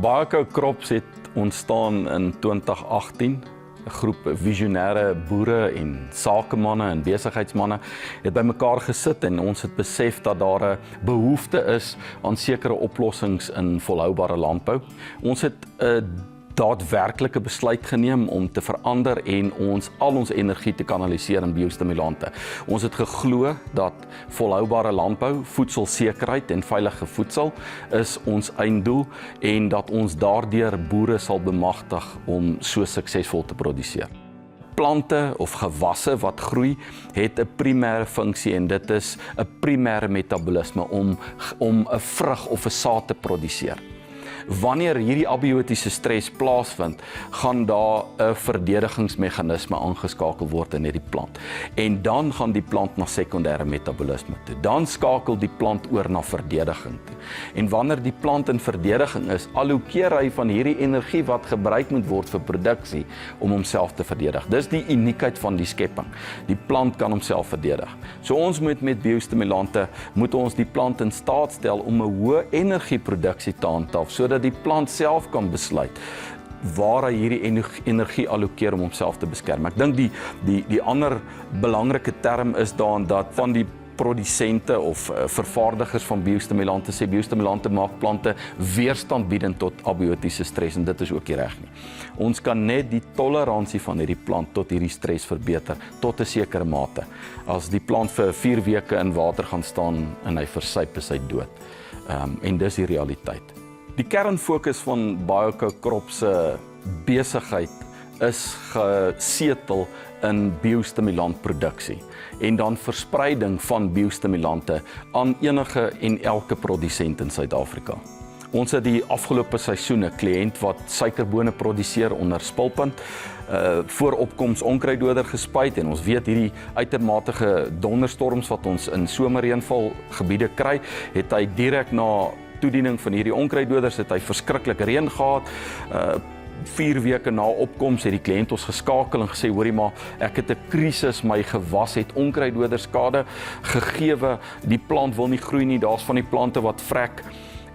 Bioco Crops het ontstaan in 2018. 'n groep visionêre boere en sakemanne en besigheidsmanne het bymekaar gesit en ons het besef dat daar 'n behoefte is aan sekere oplossings in volhoubare landbou. Ons het 'n daadwerklike besluit geneem om te verander en al ons energie te kanaliseer in biostimulante. Ons het geglo dat volhoubare landbou, voedselsekerheid en veilige voedsel is ons einddoel en dat ons daardeur boere sal bemagtig om so suksesvol te produseer. Plante of gewasse wat groei het 'n primêre funksie en dit is 'n primêre metabolisme om 'n vrug of 'n saad te produseer. Wanneer hierdie abiotiese stres plaasvind, gaan daar 'n verdedigingsmeganisme aangeskakel word in hierdie plant. En dan gaan die plant na sekondêre metabolisme toe. Dan skakel die plant oor na verdediging toe. En wanneer die plant in verdediging is, allokeer hy van hierdie energie wat gebruik moet word vir produksie om homself te verdedig. Dis die uniekheid van die skepping. Die plant kan homself verdedig. So ons moet met biostimulante ons die plant in staat stel om 'n hoë energieproduksie te handhaaf sodat die plant self kan besluit waar hy hierdie energie allokeer om homself te beskerm. Ek dink die ander belangrike term is daarin dat van die produsente of vervaardigers van biostimulante sê biostimulante maak plante weerstandbiedend tot abiotiese stres en dit is ook nie reg nie. Ons kan net die toleransie van hierdie plant tot hierdie stres verbeter tot 'n sekere mate. As die plant vir 4 weke in water gaan staan en hy versuip, is hy dood. En dis die realiteit. Die kernfokus van Bioco Crops se besigheid is gesetel in biostimulantproduksie en dan verspreiding van biostimulante aan enige en elke produsent in Suid-Afrika. Ons het die afgelope seisoen 'n kliënt wat suikerbone produseer onder Spulpunt, voor opkoms onkruiddoder gespuit en ons weet hierdie uitermate donderstorms wat ons in somerreënval gebiede kry, het hy direk na toediening van hierdie onkruiddoders het hy verskriklik reën gehad. 4 weke na opkoms het die kliënt ons geskakel en gesê, hoorie maar, ek het 'n krisis, my gewas het onkruiddoderskade gegeewe, die plant wil nie groei nie, daar's van die plante wat vrek.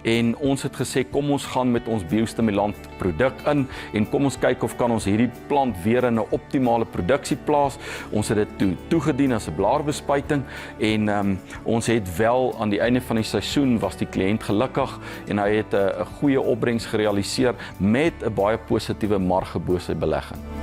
En ons het gesê, kom ons gaan met ons biostimulant produk in en kom ons kyk of kan ons hierdie plant weer in 'n optimale produksie plaas. Ons het dit toegedien as 'n blaarbespuiting en ons het wel aan die einde van die seisoen was die kliënt gelukkig en hy het 'n goeie opbrengs gerealiseer met 'n baie positiewe marge bo sy belegging.